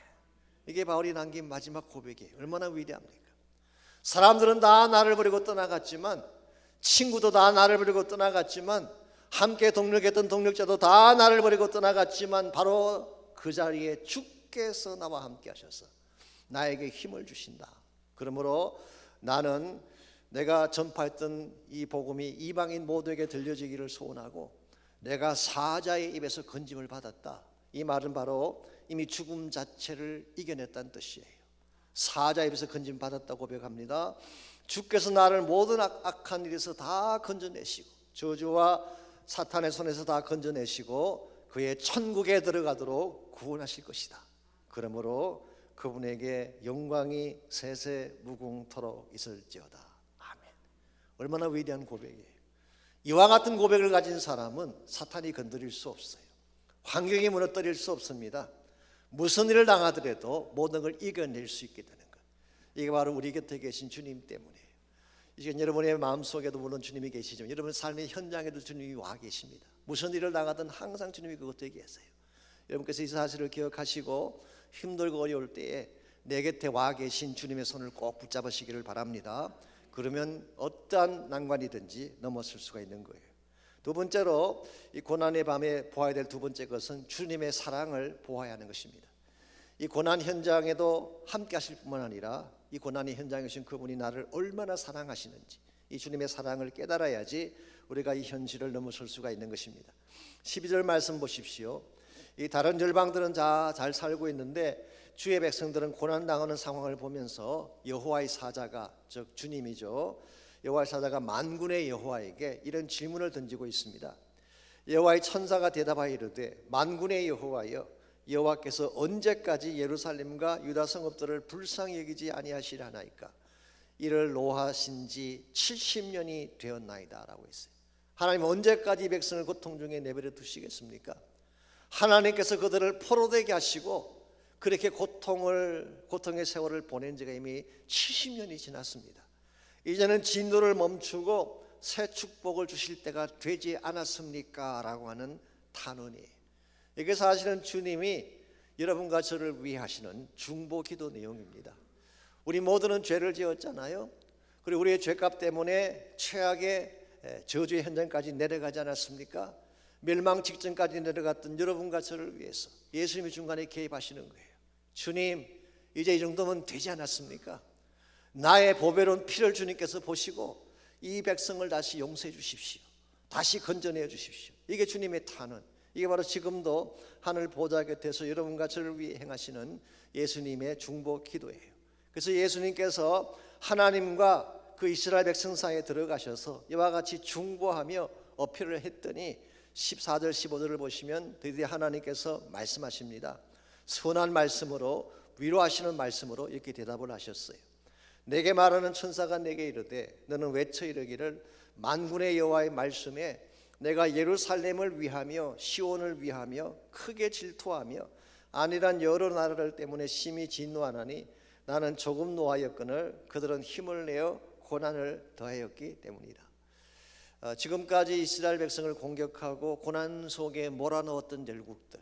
이게 바울이 남긴 마지막 고백이에요. 얼마나 위대합니까? 사람들은 다 나를 버리고 떠나갔지만, 친구도 다 나를 버리고 떠나갔지만, 함께 동력했던 동력자도 다 나를 버리고 떠나갔지만, 바로 그 자리에 주께서 나와 함께 하셔서 나에게 힘을 주신다. 그러므로 나는 내가 전파했던 이 복음이 이방인 모두에게 들려지기를 소원하고, 내가 사자의 입에서 건짐을 받았다. 이 말은 바로 이미 죽음 자체를 이겨냈다는 뜻이에요. 사자의 입에서 건짐 받았다고 고백합니다. 주께서 나를 모든 악한 일에서 다 건져내시고, 저주와 사탄의 손에서 다 건져내시고 그의 천국에 들어가도록 구원하실 것이다. 그러므로 그분에게 영광이 세세 무궁토록 있을지어다. 아멘. 얼마나 위대한 고백이에요. 이와 같은 고백을 가진 사람은 사탄이 건드릴 수 없어요. 환경이 무너뜨릴 수 없습니다. 무슨 일을 당하더라도 모든 걸 이겨낼 수 있게 되는 것, 이게 바로 우리 곁에 계신 주님 때문이에요. 이제 여러분의 마음속에도 물론 주님이 계시지만 여러분 삶의 현장에도 주님이 와 계십니다. 무슨 일을 당하든 항상 주님이 그것에 계세요. 여러분께서 이 사실을 기억하시고 힘들고 어려울 때에 내 곁에 와 계신 주님의 손을 꼭 붙잡으시기를 바랍니다. 그러면 어떠한 난관이든지 넘어설 수가 있는 거예요. 두 번째로 이 고난의 밤에 보아야 될 두 번째 것은 주님의 사랑을 보아야 하는 것입니다. 이 고난 현장에도 함께 하실 뿐만 아니라 이 고난의 현장에 오신 그분이 나를 얼마나 사랑하시는지, 이 주님의 사랑을 깨달아야지 우리가 이 현실을 넘어설 수가 있는 것입니다. 12절 말씀 보십시오. 이 다른 열방들은 잘 살고 있는데 주의 백성들은 고난당하는 상황을 보면서 여호와의 사자가, 즉 주님이죠, 여호와의 사자가 만군의 여호와에게 이런 질문을 던지고 있습니다. 여호와의 천사가 대답하여 이르되 만군의 여호와여 여호와께서 언제까지 예루살렘과 유다 성읍들을 불쌍히 여기지 아니하시려나이까? 이를 노하신 지 70년이 되었나이다 라고 했어요. 하나님 언제까지 이 백성을 고통 중에 내버려 두시겠습니까? 하나님께서 그들을 포로되게 하시고 그렇게 고통의 세월을 보낸 지가 이미 70년이 지났습니다. 이제는 진노를 멈추고 새 축복을 주실 때가 되지 않았습니까? 라고 하는 탄원이에요. 이게 사실은 주님이 여러분과 저를 위해 하시는 중보 기도 내용입니다. 우리 모두는 죄를 지었잖아요. 그리고 우리의 죄값 때문에 최악의 저주의 현장까지 내려가지 않았습니까? 멸망 직전까지 내려갔던 여러분과 저를 위해서 예수님이 중간에 개입하시는 거예요. 주님, 이제 이 정도면 되지 않았습니까? 나의 보배로운 피를 주님께서 보시고 이 백성을 다시 용서해 주십시오. 다시 건져내 주십시오. 이게 주님의 탄원. 이게 바로 지금도 하늘 보좌 곁에서 여러분과 저를 위해 행하시는 예수님의 중보 기도예요. 그래서 예수님께서 하나님과 그 이스라엘 백성 사이에 들어가셔서 이와 같이 중보하며 어필을 했더니 14절 15절을 보시면 드디어 하나님께서 말씀하십니다. 선한 말씀으로 위로하시는 말씀으로 이렇게 대답을 하셨어요. 내게 말하는 천사가 내게 이르되 너는 외쳐 이르기를 만군의 여호와의 말씀에 내가 예루살렘을 위하며 시온을 위하며 크게 질투하며 안일한 여러 나라들 때문에 심히 진노하나니 나는 조금 노하였거늘 그들은 힘을 내어 고난을 더하였기 때문이다. 지금까지 이스라엘 백성을 공격하고 고난 속에 몰아넣었던 열국들,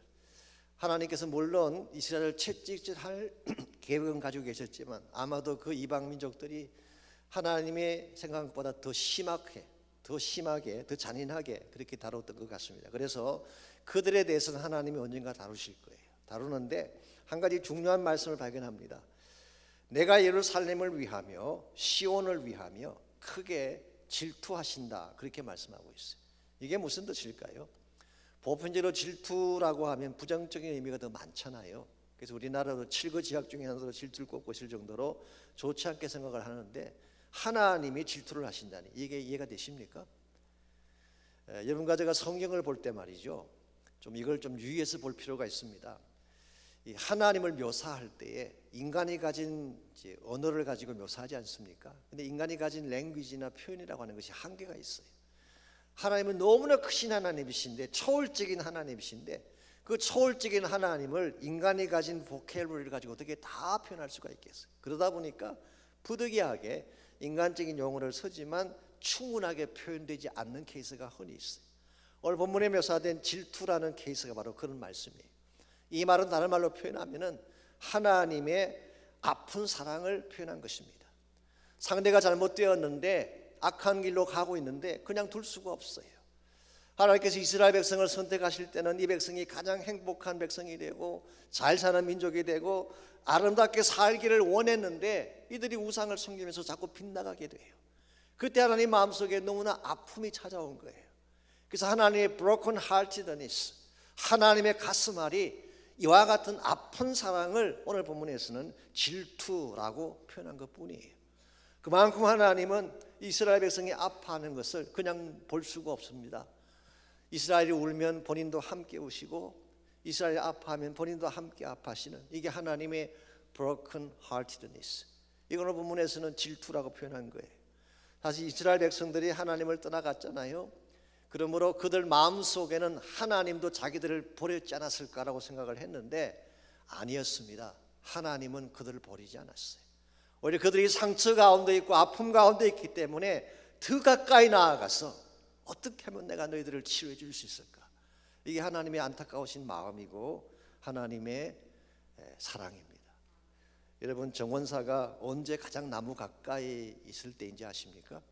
하나님께서 물론 이스라엘을 채찍질할 계획은 가지고 계셨지만 아마도 그 이방 민족들이 하나님의 생각보다 더 심하게, 더 잔인하게 그렇게 다뤘던 것 같습니다. 그래서 그들에 대해서는 하나님이 언젠가 다루실 거예요. 다루는데 한 가지 중요한 말씀을 발견합니다. 내가 예루살렘을 위하며 시온을 위하며 크게 질투하신다, 그렇게 말씀하고 있어요. 이게 무슨 뜻일까요? 보편적으로 질투라고 하면 부정적인 의미가 더 많잖아요. 그래서 우리나라도 7거 지약 중에 하나로 질투를 꼽고 있을 정도로 좋지 않게 생각을 하는데 하나님이 질투를 하신다니 이게 이해가 되십니까? 여러분과 제가 성경을 볼 때 말이죠, 이걸 좀 유의해서 볼 필요가 있습니다. 이 하나님을 묘사할 때에 인간이 가진 언어를 가지고 묘사하지 않습니까? 근데 인간이 가진 랭귀지나 표현이라고 하는 것이 한계가 있어요. 하나님은 너무나 크신 하나님이신데, 초월적인 하나님이신데 그 초월적인 하나님을 인간이 가진 보컬러리를 가지고 어떻게 다 표현할 수가 있겠어요? 그러다 보니까 부득이하게 인간적인 용어를 쓰지만 충분하게 표현되지 않는 케이스가 흔히 있어요. 오늘 본문에 묘사된 질투라는 케이스가 바로 그런 말씀이에요. 이 말은 다른 말로 표현하면은 하나님의 아픈 사랑을 표현한 것입니다. 상대가 잘못되었는데 악한 길로 가고 있는데 그냥 둘 수가 없어요. 하나님께서 이스라엘 백성을 선택하실 때는 이 백성이 가장 행복한 백성이 되고 잘 사는 민족이 되고 아름답게 살기를 원했는데 이들이 우상을 섬기면서 자꾸 빗나가게 돼요. 그때 하나님 마음속에 너무나 아픔이 찾아온 거예요. 그래서 하나님의 broken heartedness, 하나님의 가슴앓이, 이와 같은 아픈 사랑을 오늘 본문에서는 질투라고 표현한 것뿐이에요. 그만큼 하나님은 이스라엘 백성이 아파하는 것을 그냥 볼 수가 없습니다. 이스라엘이 울면 본인도 함께 우시고 이스라엘이 아파하면 본인도 함께 아파하시는, 이게 하나님의 broken heartedness, 이거는 본문에서는 질투라고 표현한 거예요. 사실 이스라엘 백성들이 하나님을 떠나갔잖아요. 그러므로 그들 마음속에는 하나님도 자기들을 버렸지 않았을까라고 생각을 했는데 아니었습니다. 하나님은 그들을 버리지 않았어요. 오히려 그들이 상처 가운데 있고 아픔 가운데 있기 때문에 더 가까이 나아가서 어떻게 하면 내가 너희들을 치료해 줄 수 있을까? 이게 하나님의 안타까우신 마음이고 하나님의 사랑입니다. 여러분, 정원사가 언제 가장 나무 가까이 있을 때인지 아십니까?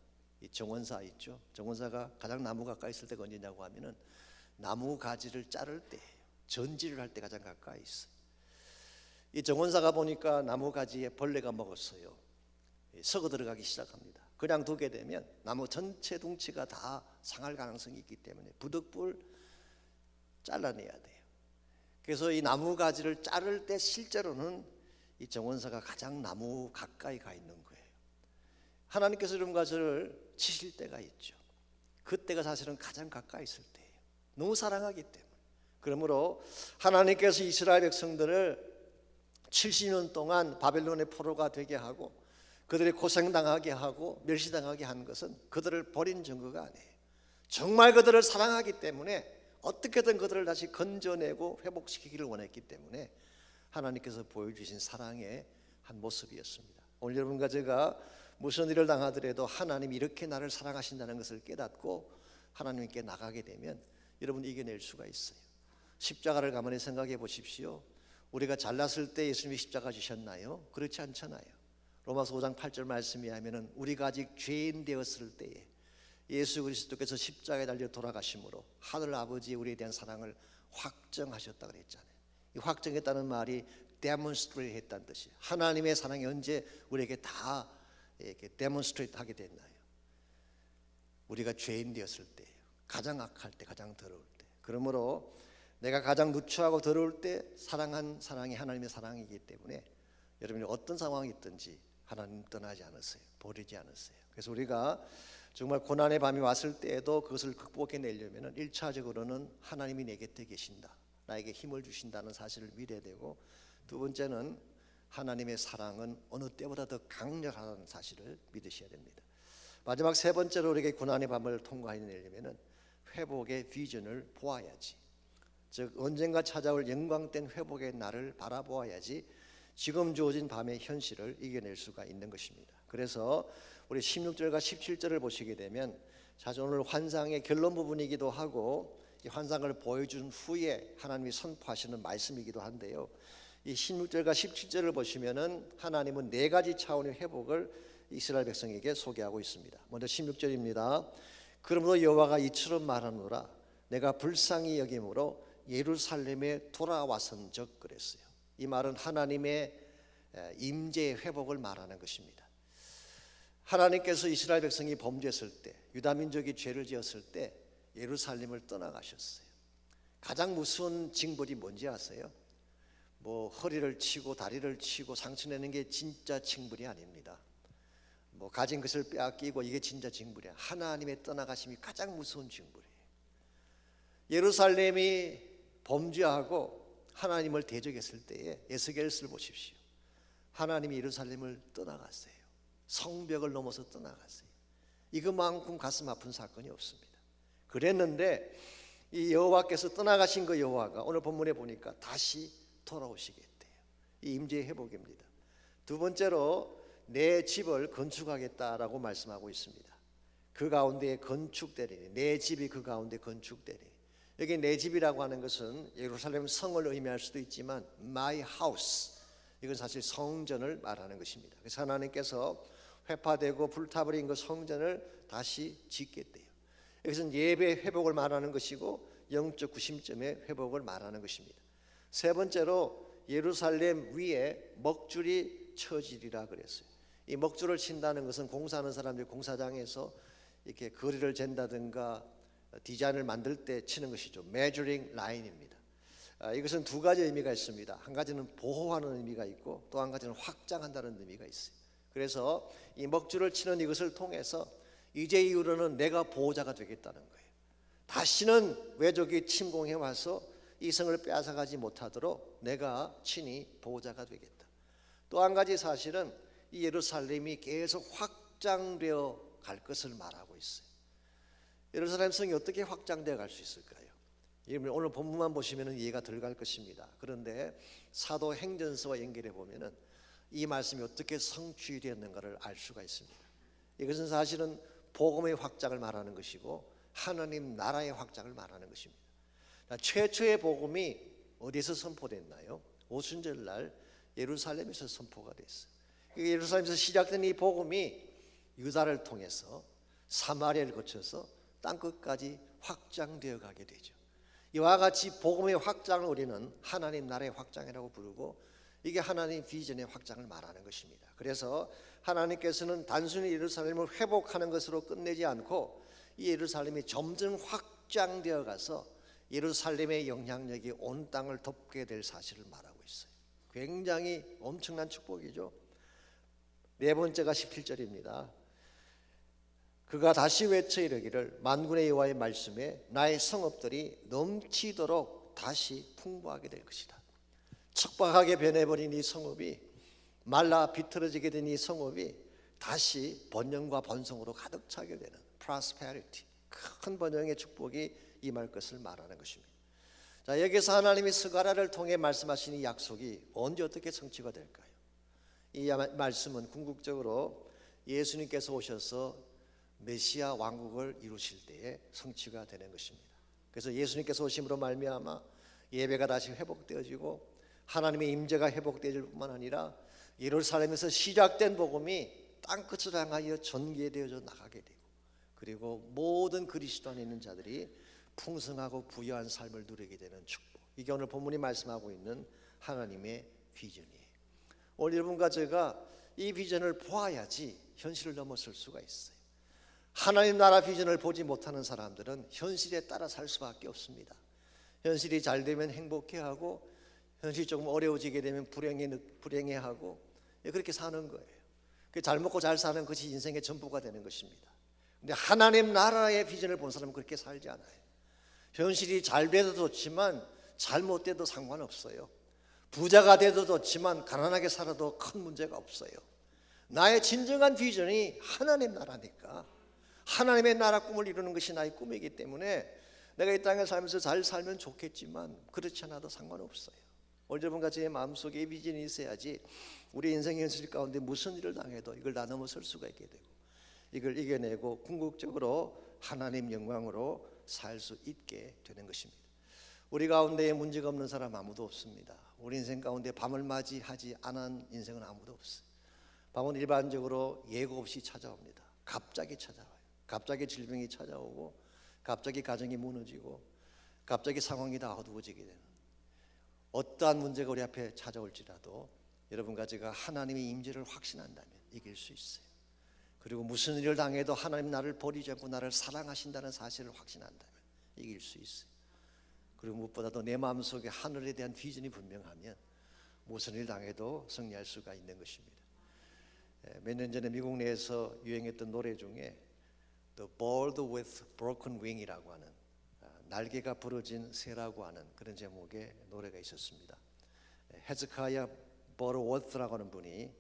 이 정원사 있죠. 정원사가 가장 나무 가까이 있을 때가 언제냐고 하면은 나무 가지를 자를 때, 전지를 할 때 가장 가까이 있어요. 이 정원사가 보니까 나무 가지에 벌레가 먹었어요. 썩어 들어가기 시작합니다. 그냥 두게 되면 나무 전체 둥치가 다 상할 가능성이 있기 때문에 부득불 잘라내야 돼요. 그래서 이 나무 가지를 자를 때 실제로는 이 정원사가 가장 나무 가까이 가 있는 거예요. 하나님께서 여러분과 저를 치실 때가 있죠. 그때가 사실은 가장 가까이 있을 때예요. 너무 사랑하기 때문에. 그러므로 하나님께서 이스라엘 백성들을 70년 동안 바벨론의 포로가 되게 하고 그들이 고생당하게 하고 멸시당하게 한 것은 그들을 버린 증거가 아니에요. 정말 그들을 사랑하기 때문에 어떻게든 그들을 다시 건져내고 회복시키기를 원했기 때문에 하나님께서 보여주신 사랑의 한 모습이었습니다. 오늘 여러분과 제가 무슨 일을 당하더라도 하나님이 이렇게 나를 사랑하신다는 것을 깨닫고 하나님께 나가게 되면 여러분 이겨낼 수가 있어요. 십자가를 가만히 생각해 보십시오. 우리가 잘났을 때 예수님이 십자가 지셨나요? 그렇지 않잖아요. 로마서 5장 8절 말씀에 하면은 우리가 아직 죄인 되었을 때에 예수 그리스도께서 십자가에 달려 돌아가심으로 하늘 아버지의 우리에 대한 사랑을 확정하셨다 그랬잖아요. 이 확정했다는 말이 demonstrate 했다는 뜻이에요. 하나님의 사랑이 언제 우리에게 다 이렇게 demonstrate 하게 됐나요? 우리가 죄인 되었을 때예요. 가장 악할 때, 가장 더러울 때. 그러므로 내가 가장 누추하고 더러울 때 사랑한 사랑이 하나님의 사랑이기 때문에 여러분이 어떤 상황이 있든지 하나님 떠나지 않으세요. 버리지 않으세요. 그래서 우리가 정말 고난의 밤이 왔을 때에도 그것을 극복해내려면 1차적으로는 하나님이 내 곁에 계신다, 나에게 힘을 주신다는 사실을 믿어야 되고, 두 번째는 하나님의 사랑은 어느 때보다 더 강렬하다는 사실을 믿으셔야 됩니다. 마지막 세 번째로 우리에게 고난의 밤을 통과해내려면 회복의 비전을 보아야지, 즉 언젠가 찾아올 영광된 회복의 날을 바라보아야지 지금 주어진 밤의 현실을 이겨낼 수가 있는 것입니다. 그래서 우리 16절과 17절을 보시게 되면 사실 오늘 환상의 결론 부분이기도 하고 이 환상을 보여준 후에 하나님이 선포하시는 말씀이기도 한데요, 이 16절과 17절을 보시면은 하나님은 네 가지 차원의 회복을 이스라엘 백성에게 소개하고 있습니다. 먼저 16절입니다. 그러므로 여호와가 이처럼 말하노라, 내가 불쌍히 여김으로 예루살렘에 돌아와선적 그랬어요. 이 말은 하나님의 임재의 회복을 말하는 것입니다. 하나님께서 이스라엘 백성이 범죄했을 때, 유다 민족이 죄를 지었을 때 예루살렘을 떠나가셨어요. 가장 무서운 징벌이 뭔지 아세요? 뭐 허리를 치고 다리를 치고 상처내는 게 진짜 징벌이 아닙니다. 뭐 가진 것을 빼앗기고 이게 진짜 징벌이야. 하나님의 떠나가심이 가장 무서운 징벌이에요. 예루살렘이 범죄하고 하나님을 대적했을 때에 에스겔서를 보십시오. 하나님이 예루살렘을 떠나갔어요. 성벽을 넘어서 떠나갔어요. 이것만큼 가슴 아픈 사건이 없습니다. 그랬는데 이 여호와께서 떠나가신 그 여호와가 오늘 본문에 보니까 다시 돌아오시겠대요. 이 임재의 회복입니다. 두 번째로 내 집을 건축하겠다라고 말씀하고 있습니다. 그 가운데 건축되리니, 내 집이 그 가운데 건축되리니. 여기 내 집이라고 하는 것은 예루살렘 성을 의미할 수도 있지만 my house, 이건 사실 성전을 말하는 것입니다. 그래서 하나님께서 회파되고 불타버린 그 성전을 다시 짓겠대요. 여기서는 예배 회복을 말하는 것이고 영적 구심점의 회복을 말하는 것입니다. 세 번째로 예루살렘 위에 먹줄이 쳐지리라 그랬어요. 이 먹줄을 친다는 것은 공사하는 사람들이 공사장에서 이렇게 거리를 잰다든가 디자인을 만들 때 치는 것이죠. measuring line입니다. 이것은 두 가지 의미가 있습니다. 한 가지는 보호하는 의미가 있고 또 한 가지는 확장한다는 의미가 있어요. 그래서 이 먹줄을 치는 이것을 통해서 이제 이후로는 내가 보호자가 되겠다는 거예요. 다시는 외적이 침공해 와서 이 성을 빼앗아가지 못하도록 내가 친히 보호자가 되겠다. 또 한 가지 사실은 이 예루살렘이 계속 확장되어 갈 것을 말하고 있어요. 예루살렘 성이 어떻게 확장되어 갈 수 있을까요? 오늘 본문만 보시면 이해가 덜 갈 것입니다. 그런데 사도행전서와 연결해 보면은 이 말씀이 어떻게 성취되었는가를 알 수가 있습니다. 이것은 사실은 복음의 확장을 말하는 것이고 하나님 나라의 확장을 말하는 것입니다. 최초의 복음이 어디서 선포됐나요? 오순절날 예루살렘에서 선포가 됐어요. 예루살렘에서 시작된 이 복음이 유다를 통해서 사마리아를 거쳐서 땅끝까지 확장되어 가게 되죠. 이와 같이 복음의 확장을 우리는 하나님 나라의 확장이라고 부르고 이게 하나님 비전의 확장을 말하는 것입니다. 그래서 하나님께서는 단순히 예루살렘을 회복하는 것으로 끝내지 않고 이 예루살렘이 점점 확장되어 가서 예루살렘의 영향력이 온 땅을 덮게 될 사실을 말하고 있어요. 굉장히 엄청난 축복이죠. 네 번째가 17절입니다. 그가 다시 외쳐 이르기를 만군의 여호와의 말씀에 나의 성읍들이 넘치도록 다시 풍부하게 될 것이다. 척박하게 변해버린 이 성읍이, 말라 비틀어지게 된 이 성읍이 다시 번영과 번성으로 가득 차게 되는 prosperity, 큰 번영의 축복이 임할 것을 말하는 것입니다. 자, 여기서 하나님이 스가랴를 통해 말씀하신 이 약속이 언제 어떻게 성취가 될까요? 이 말씀은 궁극적으로 예수님께서 오셔서 메시아 왕국을 이루실 때에 성취가 되는 것입니다. 그래서 예수님께서 오심으로 말미암아 예배가 다시 회복되어지고 하나님의 임재가 회복되어질 뿐만 아니라 예루살렘에서 시작된 복음이 땅끝을 향하여 전개되어져 나가게 되고, 그리고 모든 그리스도 안에 있는 자들이 풍성하고 부유한 삶을 누리게 되는 축복, 이게 오늘 본문이 말씀하고 있는 하나님의 비전이에요. 오늘 여러분과 제가 이 비전을 보아야지 현실을 넘어설 수가 있어요. 하나님 나라 비전을 보지 못하는 사람들은 현실에 따라 살 수밖에 없습니다. 현실이 잘 되면 행복해하고, 현실이 조금 어려워지게 되면 불행해하고, 그렇게 사는 거예요. 잘 먹고 잘 사는 것이 인생의 전부가 되는 것입니다. 근데 하나님 나라의 비전을 본 사람은 그렇게 살지 않아요. 현실이 잘 돼도 좋지만 잘못돼도 상관없어요. 부자가 돼도 좋지만 가난하게 살아도 큰 문제가 없어요. 나의 진정한 비전이 하나님 나라니까, 하나님의 나라 꿈을 이루는 것이 나의 꿈이기 때문에 내가 이 땅에 살면서 잘 살면 좋겠지만 그렇지 않아도 상관없어요. 오늘 여러분과 제 마음속에 이 비전이 있어야지 우리 인생의 현실 가운데 무슨 일을 당해도 이걸 다 넘어설 수가 있게 되고, 이걸 이겨내고 궁극적으로 하나님 영광으로 살 수 있게 되는 것입니다. 우리 가운데에 문제가 없는 사람 아무도 없습니다. 우리 인생 가운데 밤을 맞이하지 않은 인생은 아무도 없어요. 밤은 일반적으로 예고 없이 찾아옵니다. 갑자기 찾아와요. 갑자기 질병이 찾아오고, 갑자기 가정이 무너지고, 갑자기 상황이 다 어두워지게 되는, 어떠한 문제가 우리 앞에 찾아올지라도 여러분과 제가 하나님의 임재를 확신한다면 이길 수 있어요. 그리고 무슨 일을 당해도 하나님 나를 버리지 않고 나를 사랑하신다는 사실을 확신한다면 이길 수 있어요. 그리고 무엇보다도 내 마음속에 하늘에 대한 비전이 분명하면 무슨 일 당해도 승리할 수가 있는 것입니다. 몇 년 전에 미국 내에서 유행했던 노래 중에 The Bird with Broken Wing이라고 하는, 날개가 부러진 새라고 하는 그런 제목의 노래가 있었습니다. 헤즈카야 버러워스라고 하는 분이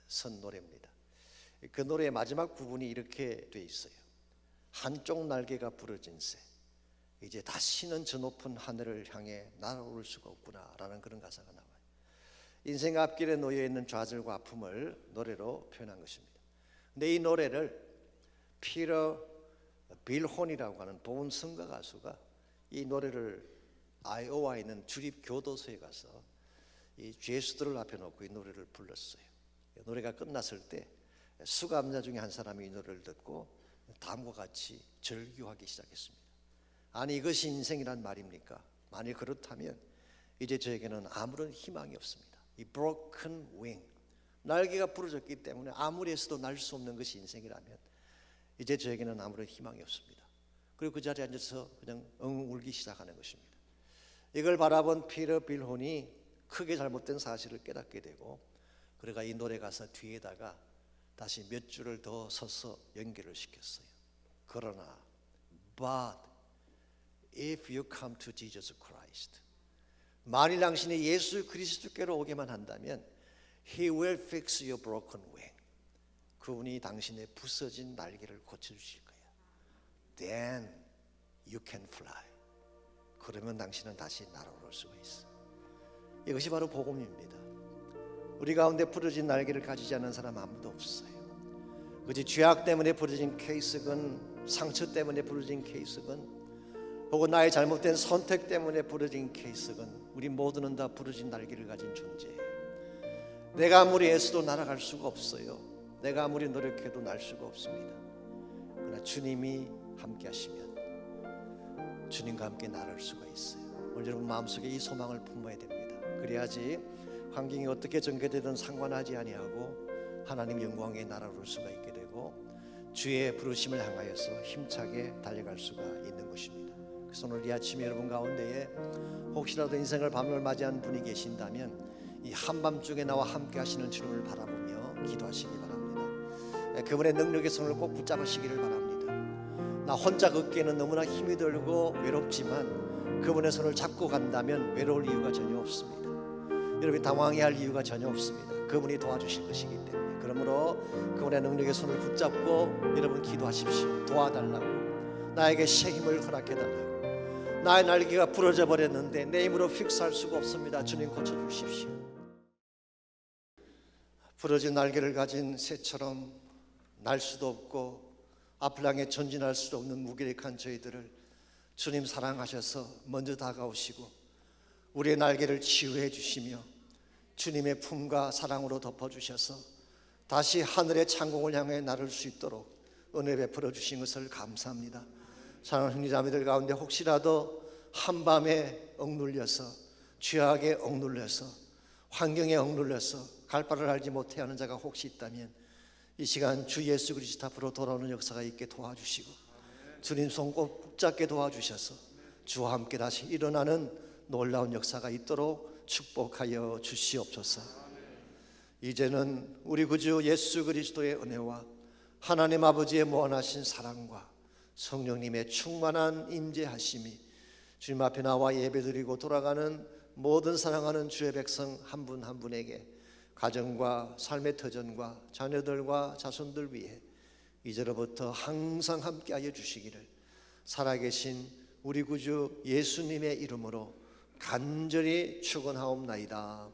쓴 노래입니다. 그 노래의 마지막 부분이 이렇게 돼 있어요. 한쪽 날개가 부러진 새, 이제 다시는 저 높은 하늘을 향해 날아오를 수가 없구나라는 그런 가사가 나와요. 인생 앞길에 놓여 있는 좌절과 아픔을 노래로 표현한 것입니다. 근데 이 노래를 피터 빌혼이라고 하는 보은 성가 가수가 이 노래를 아이오와에 있는 주립 교도소에 가서 이 죄수들을 앞에 놓고 이 노래를 불렀어요. 노래가 끝났을 때 수감자 중에 한 사람이 이 노래를 듣고 다음과 같이 절규하기 시작했습니다. 아니, 이것이 인생이란 말입니까? 만일 그렇다면 이제 저에게는 아무런 희망이 없습니다. 이 broken wing, 날개가 부러졌기 때문에 아무리 해서도 날 수 없는 것이 인생이라면 이제 저에게는 아무런 희망이 없습니다. 그리고 그 자리에 앉아서 그냥 엉 울기 시작하는 것입니다. 이걸 바라본 피터 빌혼이 크게 잘못된 사실을 깨닫게 되고, 그래가 이 노래 가사 뒤에다가 다시 몇 줄을 더 써서 연결을 시켰어요. 그러나 But if you come to Jesus Christ, 만일 당신이 예수 그리스도께로 오게만 한다면 He will fix your broken wing, 그분이 당신의 부서진 날개를 고쳐주실 거야. Then you can fly, 그러면 당신은 다시 날아올 수가 있어. 이것이 바로 복음입니다. 우리 가운데 부러진 날개를 가지지 않은 사람 아무도 없어요. 그것이 죄악 때문에 부러진 케이스건, 상처 때문에 부러진 케이스건, 혹은 나의 잘못된 선택 때문에 부러진 케이스건, 우리 모두는 다 부러진 날개를 가진 존재예요. 내가 아무리 애써도 날아갈 수가 없어요. 내가 아무리 노력해도 날 수가 없습니다. 그러나 주님이 함께 하시면 주님과 함께 날을 수가 있어요. 오늘 여러분 마음속에 이 소망을 품어야 됩니다. 그래야지 환경이 어떻게 전개되든 상관하지 아니하고 하나님 영광의 나라로 올 수가 있게 되고 주의 부르심을 향하여서 힘차게 달려갈 수가 있는 것입니다. 그래서 오늘 이 아침에 여러분 가운데에 혹시라도 인생을 밤을 맞이한 분이 계신다면 이 한밤중에 나와 함께 하시는 주님을 바라보며 기도하시기 바랍니다. 그분의 능력의 손을 꼭 붙잡으시기를 바랍니다. 나 혼자 걷기에는 너무나 힘이 들고 외롭지만 그분의 손을 잡고 간다면 외로울 이유가 전혀 없습니다. 여러분이 당황해야 할 이유가 전혀 없습니다. 그분이 도와주실 것이기 때문에. 그러므로 그분의 능력의 손을 붙잡고 여러분 기도하십시오. 도와달라고, 나에게 새 힘을 허락해달라고. 나의 날개가 부러져 버렸는데 내 힘으로 픽스할 수가 없습니다. 주님 고쳐주십시오. 부러진 날개를 가진 새처럼 날 수도 없고 앞을 향해 전진할 수도 없는 무기력한 저희들을 주님 사랑하셔서 먼저 다가오시고 우리의 날개를 치유해 주시며 주님의 품과 사랑으로 덮어주셔서 다시 하늘의 창공을 향해 나를 수 있도록 은혜 베풀어 주신 것을 감사합니다. 사랑하는 형제자매들 가운데 혹시라도 한밤에 억눌려서, 죄악에 억눌려서, 환경에 억눌려서 갈 바를 알지 못해 하는 자가 혹시 있다면 이 시간 주 예수 그리스도 앞으로 돌아오는 역사가 있게 도와주시고 주님 손 꼭 붙잡게 도와주셔서 주와 함께 다시 일어나는 놀라운 역사가 있도록 축복하여 주시옵소서. 이제는 우리 구주 예수 그리스도의 은혜와 하나님 아버지의 무한하신 사랑과 성령님의 충만한 임재하심이 주님 앞에 나와 예배드리고 돌아가는 모든 사랑하는 주의 백성 한 분 한 분에게 가정과 삶의 터전과 자녀들과 자손들 위해 이제로부터 항상 함께하여 주시기를 살아계신 우리 구주 예수님의 이름으로 간절히 축원하옵나이다.